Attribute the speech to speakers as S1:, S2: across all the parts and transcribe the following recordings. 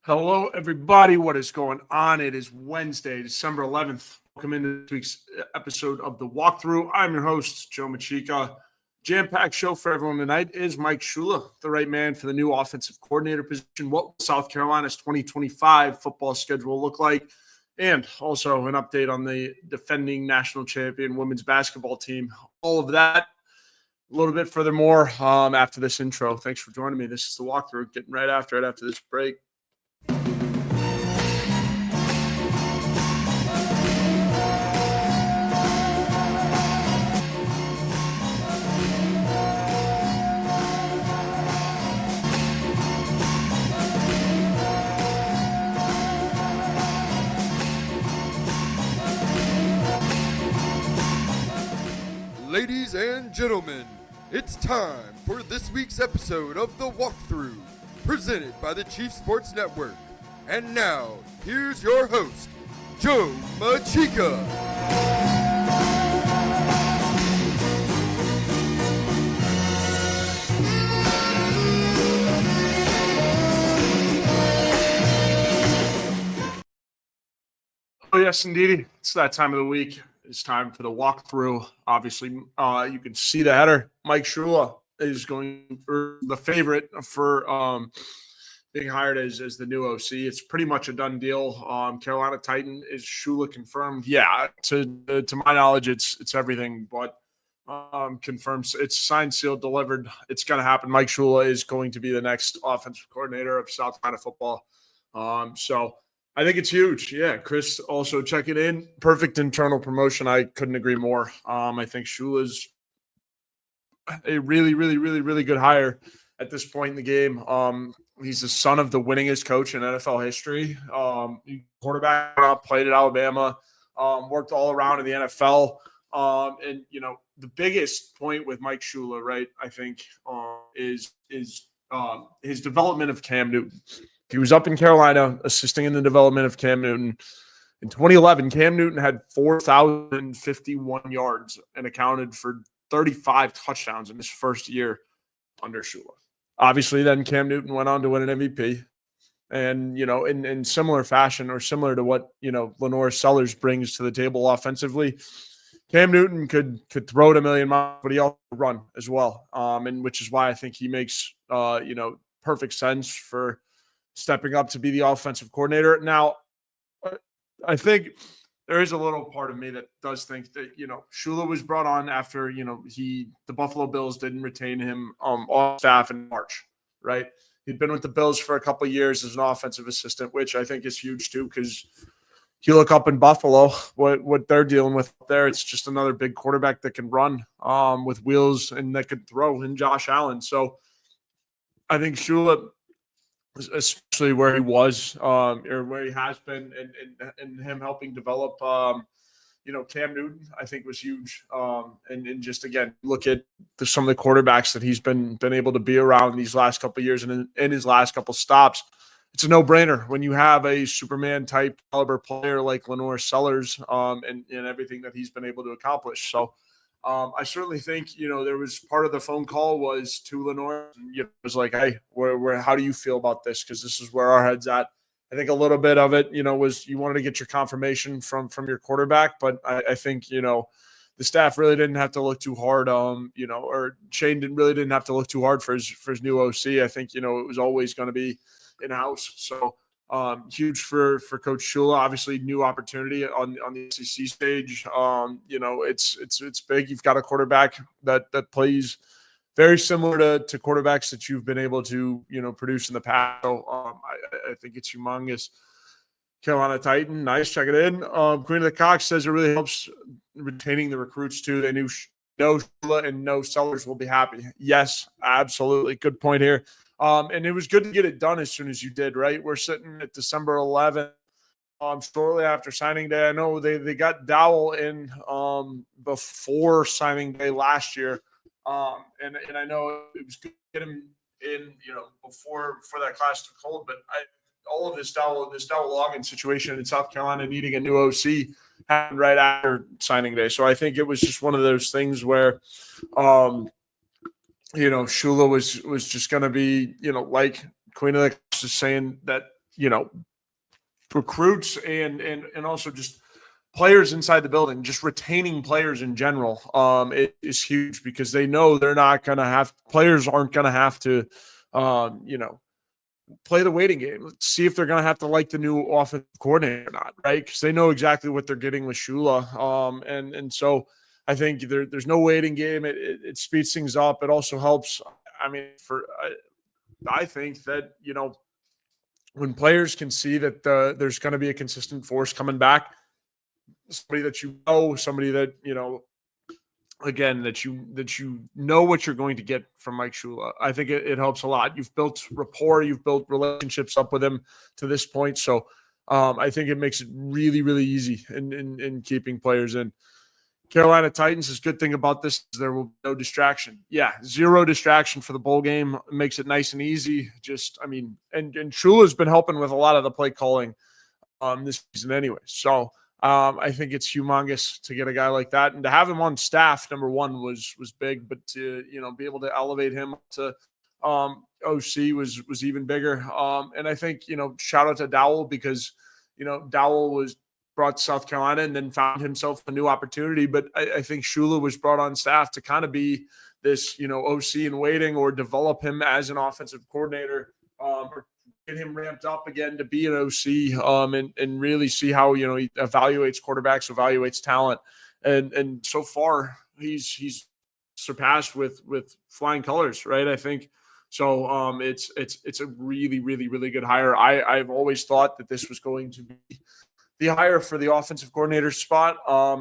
S1: Hello, everybody. What is going on? It is Wednesday, December 11th. Welcome into this week's episode of The Walkthrough. I'm your host, Joe Macheca. Jam-packed show for everyone tonight is Mike Shula, the right man for the new offensive coordinator position. What will South Carolina's 2025 football schedule look like? And also an update on the defending national champion women's basketball team. All of that, a little bit furthermore after this intro. Thanks for joining me. This is The Walkthrough, getting right after it after this break.
S2: Ladies and gentlemen, it's time for this week's episode of The Walkthrough, presented by the Chief Sports Network. And now, here's your host, Joe Macheca.
S1: Oh, yes, indeed. It's that time of the week. It's time for the walkthrough. Obviously, you can see the header. Mike Shula is going for the favorite for being hired as the new OC. It's pretty much a done deal. Carolina Titan, is Shula confirmed? Yeah, to my knowledge, it's everything but confirmed. It's signed, sealed, delivered. It's going to happen. Mike Shula is going to be the next offensive coordinator of South Carolina football. So I think it's huge. Yeah, Chris also checking in. Perfect internal promotion. I couldn't agree more. I think Shula's a really, really, really, really good hire at this point in the game. He's the son of the winningest coach in NFL history. Quarterback, played at Alabama, worked all around in the NFL. And, the biggest point with Mike Shula, right, I think, is his development of Cam Newton. He was up in Carolina assisting in the development of Cam Newton. In 2011, Cam Newton had 4,051 yards and accounted for 35 touchdowns in his first year under Shula. Obviously, then Cam Newton went on to win an MVP. And, in similar fashion or similar to what, Lenore Sellers brings to the table offensively, Cam Newton could throw it a million miles, but he also could run as well. And which is why I think he makes, perfect sense for stepping up to be the offensive coordinator. Now, I think there is a little part of me that does think that, Shula was brought on after, the Buffalo Bills didn't retain him on staff in March, right? He'd been with the Bills for a couple of years as an offensive assistant, which I think is huge too, because you look up in Buffalo, what they're dealing with there, it's just another big quarterback that can run with wheels and that could throw in Josh Allen. So I think Shula, especially where he was or where he has been and him helping develop, Cam Newton, I think was huge. And just, again, look at some of the quarterbacks that he's been able to be around these last couple of years and in his last couple stops. It's a no-brainer when you have a Superman-type caliber player like Lenore Sellers and everything that he's been able to accomplish. So, I certainly think, there was part of the phone call was to Lenore. It was like, hey, how do you feel about this? Because this is where our head's at. I think a little bit of it, was you wanted to get your confirmation from your quarterback. But I think, the staff really didn't have to look too hard, or Shane really didn't have to look too hard for his new OC. I think, it was always going to be in-house. So, huge for Coach Shula. Obviously, new opportunity on the SEC stage. It's big. You've got a quarterback that plays very similar to quarterbacks that you've been able to produce in the past. So I think it's humongous. Carolina Titan, nice. Check it in. Queen of the Cox says it really helps retaining the recruits too. They knew no Shula and no Sellers will be happy. Yes, absolutely. Good point here. And it was good to get it done as soon as you did, right? We're sitting at December 11th, shortly after signing day. I know they got Dowell in before signing day last year. And I know it was good to get him in, before that class took hold. But all of this Dowell Loggins situation in South Carolina needing a new OC happened right after signing day. So I think it was just one of those things where Shula was just going to be, like Queen of the Coast is saying, that recruits and also just players inside the building, just retaining players in general, it is huge because they know they're not going to players aren't going to have to, play the waiting game. Let's see if they're going to have to like the new offensive coordinator or not, right? Because they know exactly what they're getting with Shula. And so I think there's no waiting game. It speeds things up. It also helps. I mean, I think that, when players can see that there's going to be a consistent force coming back, somebody somebody that, again, that you know what you're going to get from Mike Shula. I think it helps a lot. You've built rapport, you've built relationships up with him to this point. So I think it makes it really, really easy in keeping players in. Carolina Titans, is good thing about this is there will be no distraction. Yeah, zero distraction for the bowl game. It makes it nice and easy. And Shula's been helping with a lot of the play calling this season anyway. So I think it's humongous to get a guy like that, and to have him on staff. Number one was big, but to be able to elevate him to OC was even bigger. And I think shout out to Dowell because Dowell was brought to South Carolina and then found himself a new opportunity. But I think Shula was brought on staff to kind of be this OC in waiting or develop him as an offensive coordinator. Or get him ramped up again to be an OC and really see how he evaluates quarterbacks, evaluates talent, and so far he's surpassed with flying colors, right? I think so. It's a really, really, really good hire. I've always thought that this was going to be the hire for the offensive coordinator spot.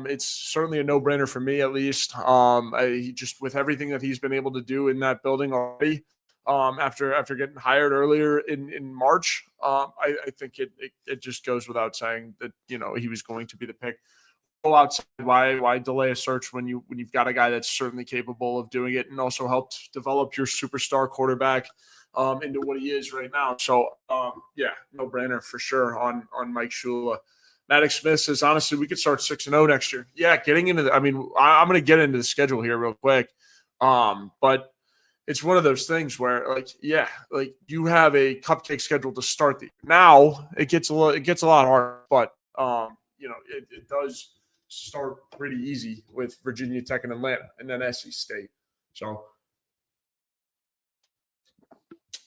S1: It's certainly a no-brainer for me, at least. He just with everything that he's been able to do in that building already. After getting hired earlier in March, I think it just goes without saying that he was going to be the pick. Go outside. Why delay a search when you've got a guy that's certainly capable of doing it and also helped develop your superstar quarterback into what he is right now. So no brainer for sure on Mike Shula. Maddox Smith says honestly we could start 6-0 next year. Yeah, getting into I'm going to get into the schedule here real quick, but it's one of those things where, you have a cupcake schedule to start the year. Now it gets a lot harder, but it does start pretty easy with Virginia Tech and Atlanta, and then SC State. So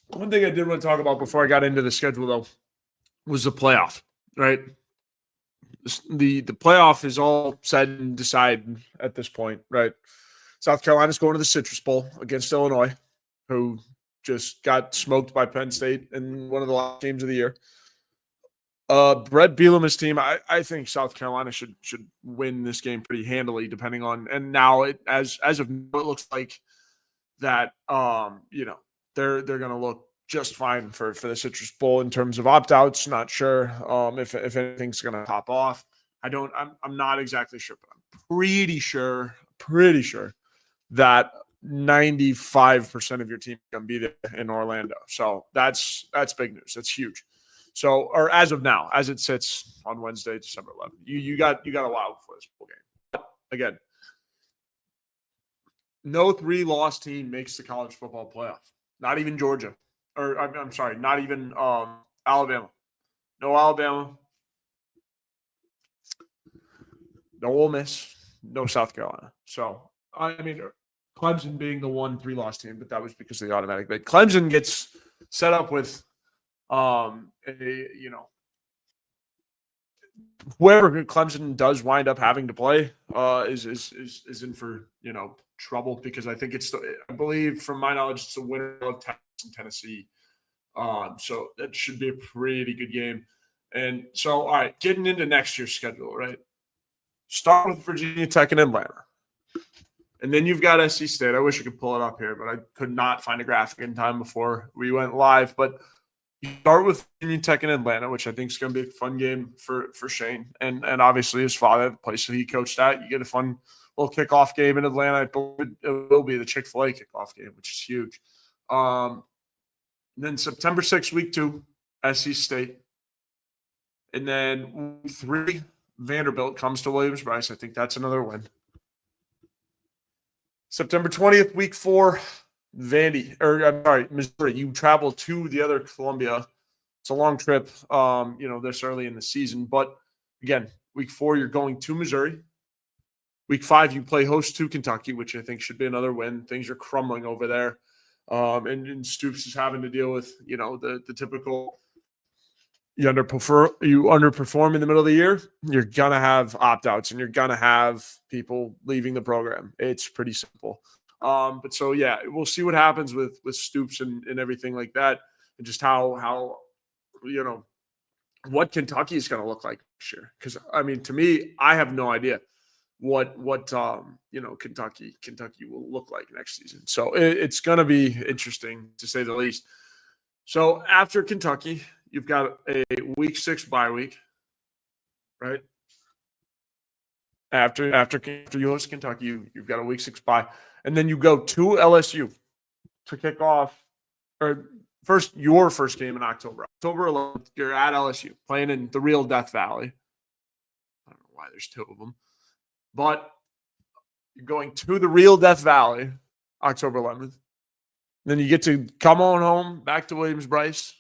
S1: one thing I did want to talk about before I got into the schedule, though, was the playoff. Right, the playoff is all said and decided at this point. Right. South Carolina's going to the Citrus Bowl against Illinois, who just got smoked by Penn State in one of the last games of the year. Brett Bielema's team, I think South Carolina should win this game pretty handily, depending on. And now as of now, it looks like that they're going to look just fine for the Citrus Bowl in terms of opt-outs. Not sure if anything's going to pop off. I'm not exactly sure, but I'm pretty sure that 95% of your team can be there in Orlando. So that's big news. That's huge. So, or as of now, as it sits on Wednesday, December 11th, you got a while before this bowl game. But again, no 3-loss team makes the college football playoff. Not even Georgia, or I'm sorry, not even Alabama. No Alabama. No Ole Miss. No South Carolina. So Clemson being the 3-loss team, but that was because of the automatic bid. Clemson gets set up with whoever Clemson does wind up having to play is in for trouble, because I think I believe from my knowledge it's the winner of Texas and Tennessee. So that should be a pretty good game. And so, all right, getting into next year's schedule, right? Start with Virginia Tech and Atlanta. And then you've got SC State. I wish I could pull it up here, but I could not find a graphic in time before we went live. But you start with Virginia Tech and Atlanta, which I think is going to be a fun game for Shane. And obviously his father, the place that he coached at. You get a fun little kickoff game in Atlanta. I believe it will be the Chick-fil-A kickoff game, which is huge. And then September 6th, week 2, SC State. And then week 3, Vanderbilt comes to Williams-Brice. I think that's another win. September 20th, week 4, Missouri. You travel to the other Columbia It's a long trip, this early in the season. But again, week 4, you're going to Missouri. Week 5, you play host to Kentucky, which I think should be another win. Things are crumbling over there. And Stoops is having to deal with, the typical you underperform in the middle of the year, you're going to have opt-outs and you're going to have people leaving the program. It's pretty simple. But so, yeah, we'll see what happens with Stoops and everything like that, and just how what Kentucky is going to look like this year. Because, I mean, to me, I have no idea what Kentucky will look like next season. So it's going to be interesting, to say the least. So after Kentucky, you've got a week 6 bye week, right? After you host Kentucky, you've got a week 6 bye, and then you go to LSU to kick off, or your first game in October 11th. You're at LSU playing in the real Death Valley. I don't know why there's 2 of them, but you're going to the real Death Valley October 11th. Then you get to come on home back to Williams-Brice,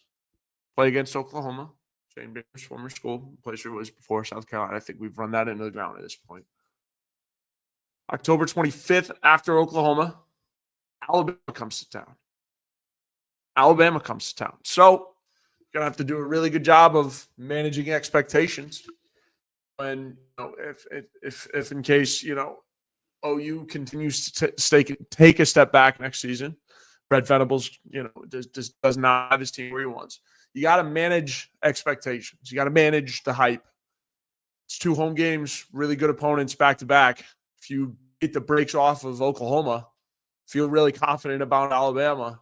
S1: play against Oklahoma, Shane Baker's former school, place where it was before South Carolina. I think we've run that into the ground at this point. October 25th, after Oklahoma, Alabama comes to town. So you're going to have to do a really good job of managing expectations. When, if in case, OU continues to take a step back next season, Brett Venables, does not have his team where he wants. You got to manage expectations. You got to manage the hype. It's 2 home games, really good opponents back to back. If you get the breaks off of Oklahoma, feel really confident about Alabama,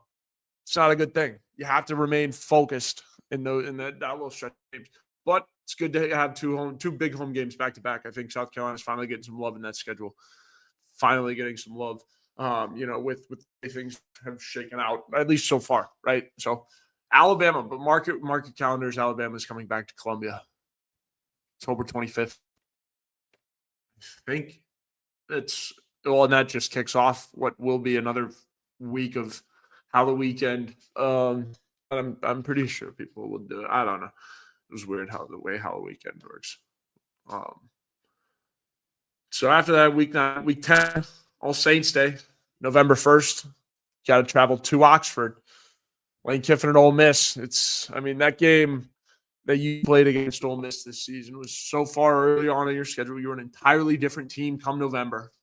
S1: it's not a good thing. You have to remain focused in that little stretch of games. But it's good to have 2 big home games back to back. I think South Carolina's finally getting some love in that schedule. Finally getting some love. With the way things have shaken out, at least so far, right? So Alabama, but market calendars, Alabama's coming back to Columbia October 25th. I think and that just kicks off what will be another week of how the weekend. I'm pretty sure people will do it. I don't know. It was weird how the weekend works. So after that, week 9, week 10, All Saints Day, November 1st. Got to travel to Oxford. Lane Kiffin and Ole Miss. That game that you played against Ole Miss this season was so far early on in your schedule. You were an entirely different team come November,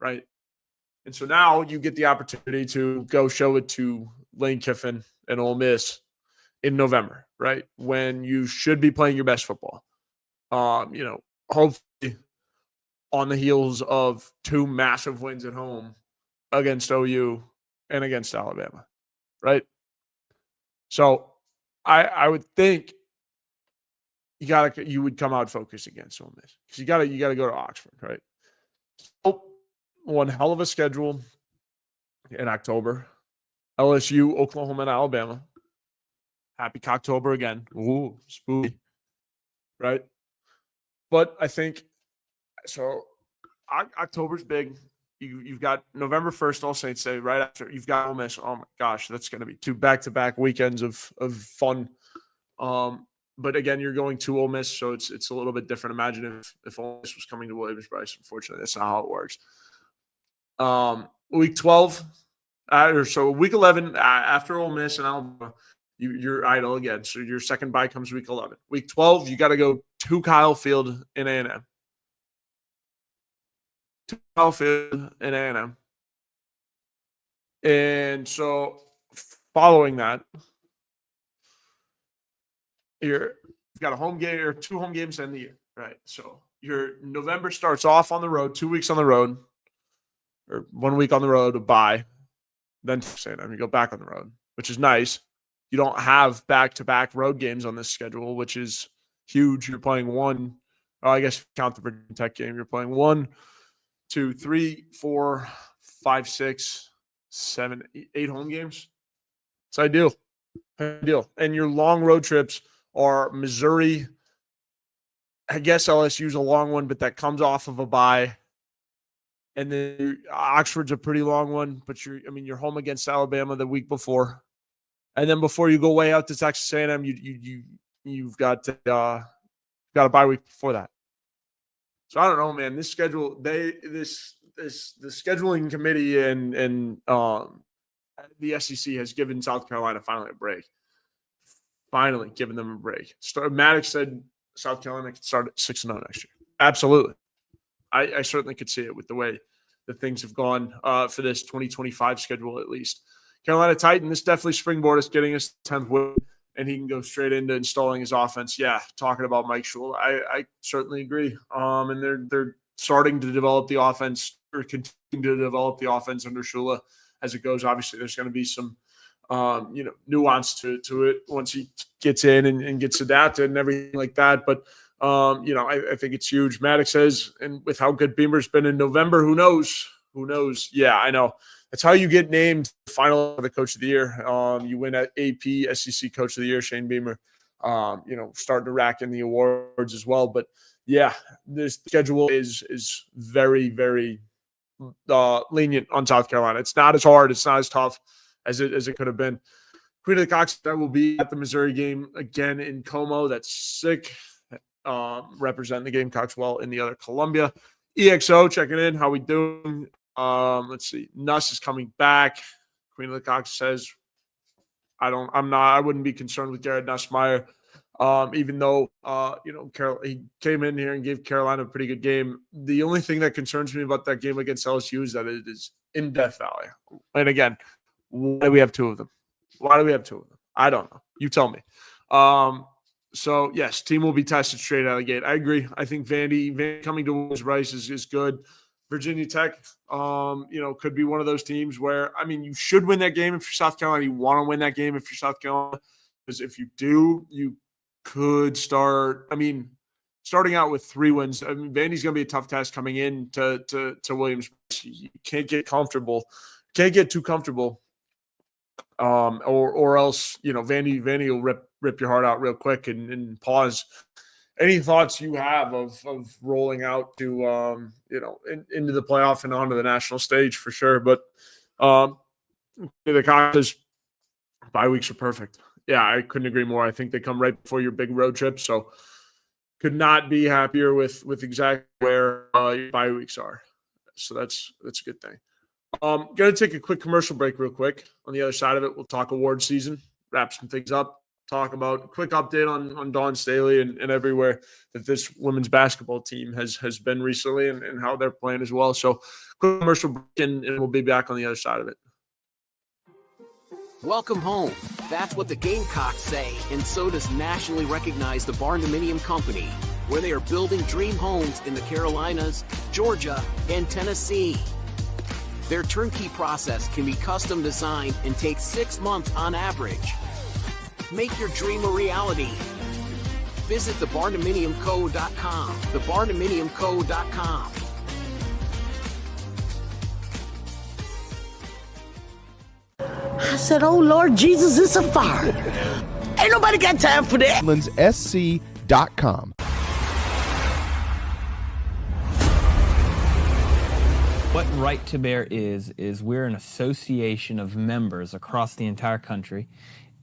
S1: right? And so now you get the opportunity to go show it to Lane Kiffin and Ole Miss in November, right? When you should be playing your best football. Hopefully on the heels of 2 massive wins at home against OU and against Alabama, right? So I would think you would come out focused against Ole Miss, because you gotta go to Oxford, right? So, one hell of a schedule in October. LSU, Oklahoma, and Alabama. Happy Cocktober again. Ooh, spooky, right? But I think so. October's big. You've got November 1st, All Saints Day, right after. You've got Ole Miss. Oh my gosh, that's going to be 2 back-to-back weekends of fun. But again, you're going to Ole Miss, so it's a little bit different. Imagine if Ole Miss was coming to Williams-Brice. Unfortunately, that's not how it works. Week 12, week 11 after Ole Miss and Alabama, you're idle again. So your second bye comes week 11. Week 12, you got to go to Kyle Field in A&M. To Kyle Field in A&M. And so following that, you've got a home game or 2 home games in the year, right? So your November starts off on the road, 2 weeks on the road, or 1 week on the road, a bye. Then you go back on the road, which is nice. You don't have back-to-back road games on this schedule, which is huge. You're playing one. Oh, I guess count the Virginia Tech game. You're playing 1, 2, 3, 4, 5, 6, 7, 8 home games. It's ideal. And your long road trips are Missouri. I guess LSU's a long one, but that comes off of a bye. And then Oxford's a pretty long one, but you're home against Alabama the week before. And then before you go way out to Texas A&M, you've got a bye week before that. So I don't know, man. This schedule, the scheduling committee and the SEC has given South Carolina finally a break. Finally given them a break. Maddox said South Carolina could start at 6-0 next year. Absolutely. I certainly could see it with the way that things have gone for this 2025 schedule, at least. Carolina Titan, this definitely springboard is getting us 10th win, and he can go straight into installing his offense. Yeah, talking about Mike Shula, I certainly agree. And they're starting to develop the offense, or continue to develop the offense under Shula as it goes. Obviously, there's going to be some nuance to it once he gets in and gets adapted and everything like that. But I think it's huge. Maddox says, and with how good Beamer's been in November, who knows? Who knows? Yeah, I know. That's how you get named final of the Coach of the Year. You win at AP SEC Coach of the Year, Shane Beamer. Starting to rack in the awards as well. But yeah, this schedule is very, very lenient on South Carolina. It's not as hard. It's not as tough as it could have been. Queen of the Cox, that will be at the Missouri game again in Como. That's sick. Representing the Gamecocks well in the other Columbia. EXO checking in. How we doing? Let's see. Nuss is coming back. Queen of the Cox says, I wouldn't be concerned with Garrett Nussmeier. Even though, he came in here and gave Carolina a pretty good game. The only thing that concerns me about that game against LSU is that it is in Death Valley. And again, why do we have two of them? I don't know. You tell me. So, yes, team will be tested straight out of the gate. I agree. I think Vandy coming to Williams-Brice is good. Virginia Tech, could be one of those teams where, you should win that game if you're South Carolina. You want to win that game if you're South Carolina. Because if you do, you could starting out with 3 wins. Vandy's going to be a tough test coming in to Williams-Brice. You can't get comfortable. Can't get too comfortable. Or else, Vandy will rip your heart out real quick and pause. Any thoughts you have of rolling out to, into the playoff and onto the national stage for sure. But the Cox bye weeks are perfect. Yeah, I couldn't agree more. I think they come right before your big road trip. So could not be happier with exactly where your bye weeks are. So that's a good thing. Going to take a quick commercial break real quick. On the other side of it, we'll talk award season, wrap some things up, talk about a quick update on Dawn Staley and everywhere that this women's basketball team has been recently and how they're playing as well. So quick commercial break and we'll be back on the other side of it.
S3: Welcome home. That's what the Gamecocks say, and so does nationally recognized the Barndominium Company, where they are building dream homes in the Carolinas, Georgia, and Tennessee. Their turnkey process can be custom designed and takes 6 months on average. Make your dream a reality. Visit thebarndominiumco.com. Thebarndominiumco.com.
S4: I said, oh, Lord Jesus, it's a fire. Ain't nobody got time for that.
S5: SC.com.
S6: What Right to Bear is we're an association of members across the entire country,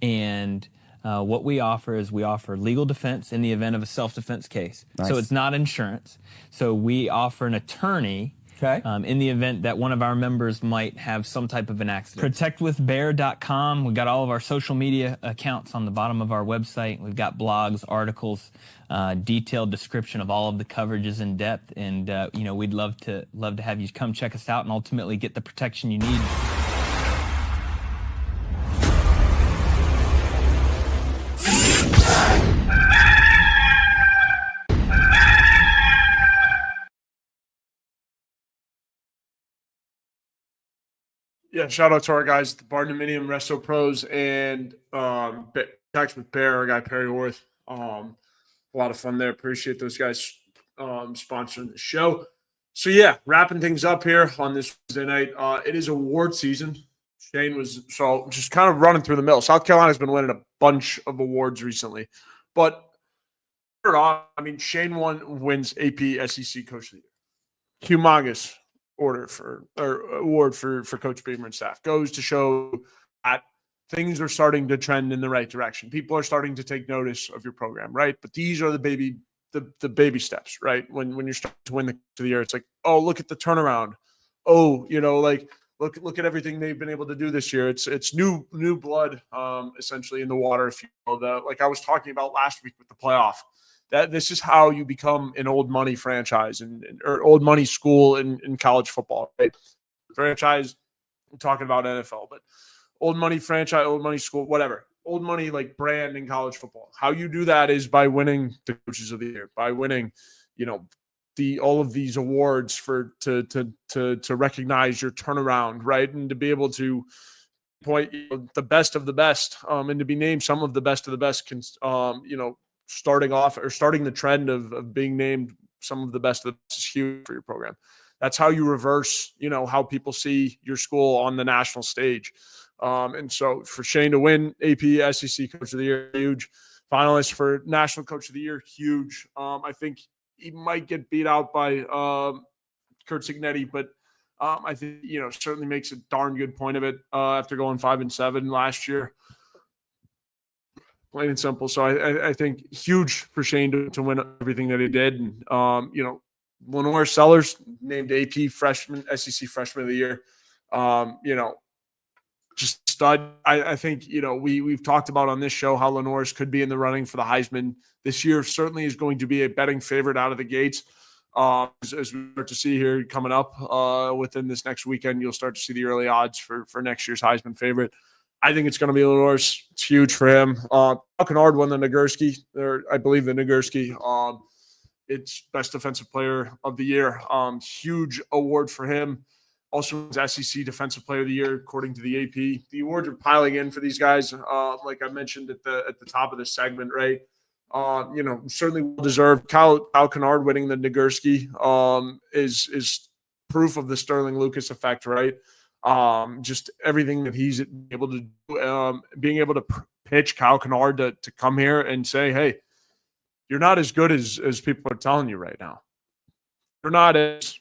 S6: and what we offer is we offer legal defense in the event of a self-defense case. Nice. So it's not insurance. So we offer an attorney in the event that one of our members might have some type of an accident. ProtectWithBear.com. We've got all of our social media accounts on the bottom of our website. We've got blogs, articles, detailed description of all of the coverages in depth. And, we'd love to have you come check us out and ultimately get the protection you need.
S1: Yeah, shout out to our guys, the Barndominium Resto Pros and Text with Bear, our guy Perry Worth. A lot of fun there. Appreciate those guys sponsoring the show. So yeah, wrapping things up here on this Wednesday night. It is award season. Shane was just kind of running through the middle. South Carolina's been winning a bunch of awards recently, but Shane wins AP SEC Coach of the Year. Humongous award for Coach Beamer and staff. Goes to show that things are starting to trend in the right direction. People are starting to take notice of your program, right? But these are the baby steps, right? When you're starting to win the Coach of the Year, it's like, oh, look at the turnaround. Oh, like look at everything they've been able to do this year. It's new blood, essentially in the water. If you know, like I was talking about last week with the playoff, that this is how you become an old money franchise or old money school in college football, right? Franchise, I'm talking about NFL, but old money franchise, old money school, whatever. Old money like brand in college football. How you do that is by winning the Coaches of the Year, by winning, all of these awards to recognize your turnaround, right? And to be able to point the best of the best, and to be named some of the best of the best starting off or starting the trend of being named some of the best of the best is huge for your program. That's how you reverse, how people see your school on the national stage. And so for Shane to win AP SEC Coach of the Year, huge. Finalist for National Coach of the Year, huge. I think he might get beat out by Kurt Signetti, but I think, certainly makes a darn good point of it after going 5-7 last year. Plain and simple. So I think huge for Shane to win everything that he did. And, Lenore Sellers named AP SEC Freshman of the Year. Just stud. I think, we've talked about on this show how Lenore's could be in the running for the Heisman this year. Certainly is going to be a betting favorite out of the gates. As we start to see here coming up within this next weekend, you'll start to see the early odds for next year's Heisman favorite. I think it's going to be Lenore's. It's huge for him. Kennard won the Nagurski, or I believe the Nagurski. It's Best Defensive Player of the Year. Huge award for him. Also, SEC Defensive Player of the Year, according to the AP. The awards are piling in for these guys. Like I mentioned at the top of the segment, right? Certainly well deserved. Kyle Kennard winning the Nagurski is proof of the Sterling Lucas effect, right? Just everything that he's able to do, being able to pitch Kyle Kennard to come here and say, hey, you're not as good as people are telling you right now. You're not as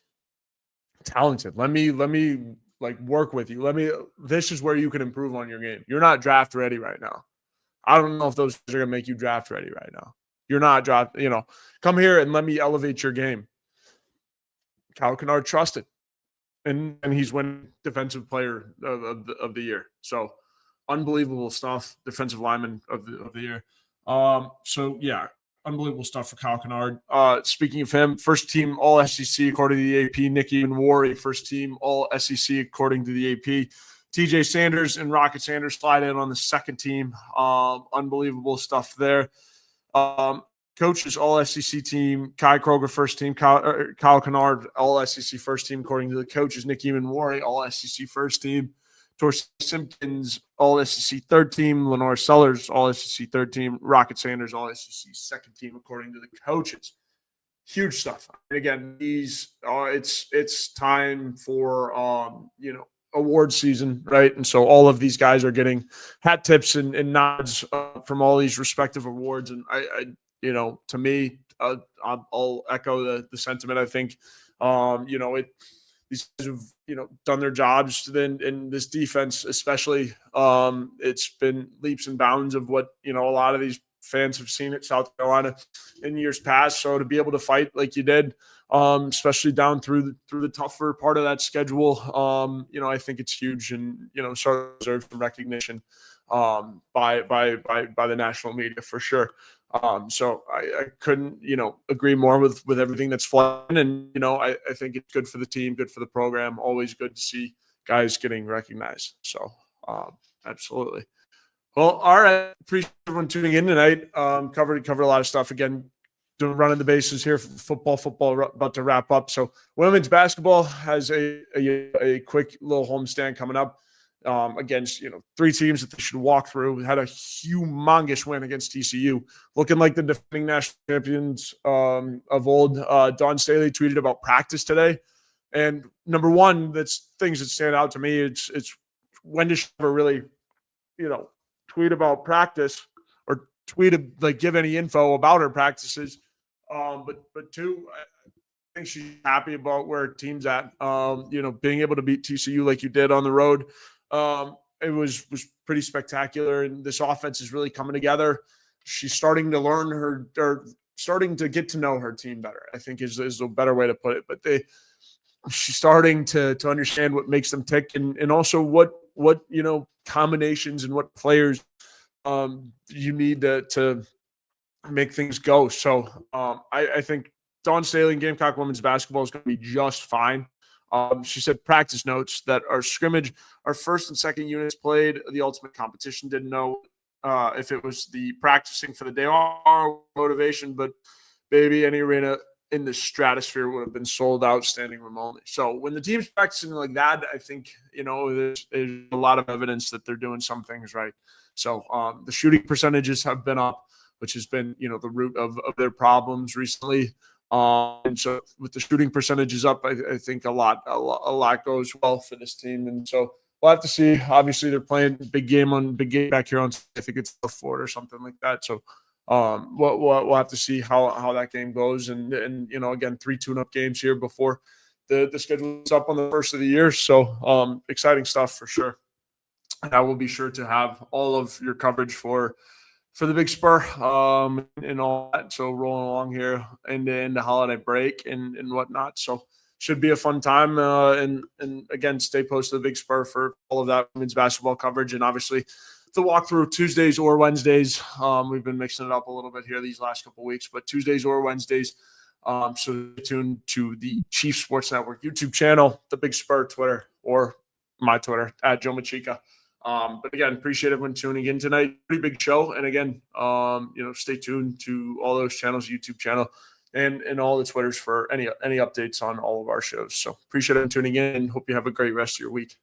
S1: talented. Let me like work with you. This is where you can improve on your game. You're not draft ready right now. I don't know if those are going to make you draft ready right now. You're not draft, come here and let me elevate your game. Kyle Kennard trusted. And he's winning Defensive Player of the Year. So unbelievable stuff. Defensive Lineman of the Year. So yeah, unbelievable stuff for Kyle Kennard. Speaking of him, first team All SEC according to the AP. Nicky and Warry, first team All SEC according to the AP. TJ Sanders and Rocket Sanders slide in on the second team. Unbelievable stuff there. Coaches All SEC team. Kai Kroger first team. Kyle Kennard All SEC first team according to the coaches. Nicky and Warry All SEC first team. Torcy Simpkins All SEC third team. Lenore Sellers All SEC third team. Rocket Sanders All SEC second team according to the coaches. Huge stuff. And again, it's time for award season, right? And so all of these guys are getting hat tips and nods from all these respective awards. And I to me, I'll echo the sentiment. I think, these guys have, done their jobs. Then in this defense, especially, it's been leaps and bounds of what, a lot of these fans have seen at South Carolina in years past. So to be able to fight like you did, especially down through the tougher part of that schedule, I think it's huge and, sort of deserves some recognition by the national media for sure. So I couldn't, agree more with everything that's flying. And, I think it's good for the team, good for the program. Always good to see guys getting recognized. So absolutely. Well, all right. Appreciate everyone tuning in tonight. Covered a lot of stuff. Again, running the bases here. Football about to wrap up. So women's basketball has a quick little homestand coming up. Against, three teams that they should walk through. We had a humongous win against TCU, looking like the defending national champions of old. Dawn Staley tweeted about practice today. And number one, that's things that stand out to me. It's when does she ever really, tweet about practice or give any info about her practices. But two, I think she's happy about where her team's at. Being able to beat TCU like you did on the road. It was pretty spectacular, and this offense is really coming together. She's starting to learn or starting to get to know her team better, I think is a better way to put it. But she's starting to understand what makes them tick, and also what combinations and what players you need to make things go. So I think Dawn Staley in Gamecock women's basketball is going to be just fine. She said practice notes that our scrimmage, our first and second units played the ultimate competition. Didn't know if it was the practicing for the day or motivation, but baby, any arena in the stratosphere would have been sold out standing room only. So when the team's practicing like that, I think, there's a lot of evidence that they're doing some things right. So the shooting percentages have been up, which has been, the root of their problems recently. And so with the shooting percentages up, I think a lot goes well for this team. And so we'll have to see. Obviously, they're playing big game back here on, I think it's the Ford or something like that. So we'll have to see how that game goes. And again, 3 tune-up games here before the schedule is up on the first of the year. So exciting stuff for sure. And I will be sure to have all of your coverage for the Big Spur and all that. So rolling along here into the holiday break and whatnot. So should be a fun time. And again, stay posted to the Big Spur for all of that women's basketball coverage. And obviously the walkthrough Tuesdays or Wednesdays. We've been mixing it up a little bit here these last couple of weeks, but Tuesdays or Wednesdays. So stay tuned to the Chief Sports Network YouTube channel, the Big Spur Twitter, or my Twitter at Joe Macheca. But again, appreciate everyone tuning in tonight. Pretty big show. And again, stay tuned to all those channels, YouTube channel, and all the Twitters for any updates on all of our shows. So appreciate everyone tuning in and hope you have a great rest of your week.